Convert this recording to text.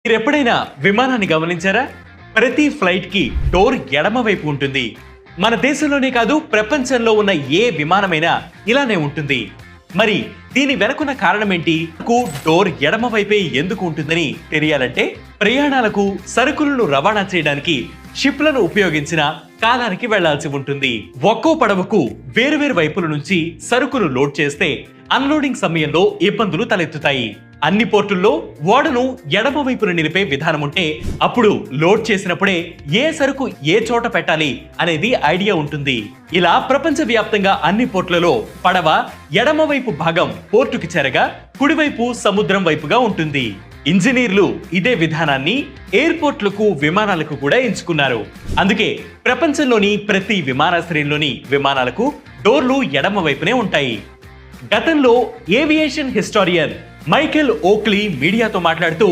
మీరెప్పుడైనా విమానాన్ని గమనించారా? ప్రతి ఫ్లైట్ కి డోర్ ఎడమ వైపు ఉంటుంది. మన దేశంలోనే కాదు, ప్రపంచంలో ఉన్న ఏ విమానమైనా ఇలానే ఉంటుంది. మరి దీని వెనుకున్న కారణం ఏంటి? డోర్ ఎడమ వైపే ఎందుకు ఉంటుందని తెలియాలంటే, ప్రయాణాలకు సరుకులను రవాణా చేయడానికి షిప్లను ఉపయోగించిన కాలానికి వెళ్లాల్సి ఉంటుంది. ఒక్కో పడవకు వేరువేరు వైపుల నుంచి సరుకులు లోడ్ చేస్తే అన్లోడింగ్ సమయంలో ఇబ్బందులు తలెత్తుతాయి. అన్ని పోర్టుల్లో ఓడను ఎడమ వైపున నిలిపే విధానం ఉంటే అప్పుడు లోడ్ చేసినప్పుడే ఏ సరుకు ఏ చోట పెట్టాలి అనేది ఐడియా ఉంటుంది. ఇలా ప్రపంచవ్యాప్తంగా అన్ని పోర్టులలో పడవ ఎడమ వైపు భాగం పోర్టుకి చేరగా కుడివైపు సముద్రం వైపుగా ఉంటుంది. ఇంజనీర్లు ఇదే విధానాన్ని ఎయిర్పోర్ట్లకు విమానాలకు కూడా ఎంచుకున్నారు. అందుకే ప్రపంచంలోని ప్రతి విమానాశ్రయంలోని విమానాలకు డోర్లు ఎడమ వైపునే ఉంటాయి. గతంలో ఏవియేషన్ హిస్టారియన్ మైకేల్ ఓక్లీ మీడియాతో మాట్లాడుతూ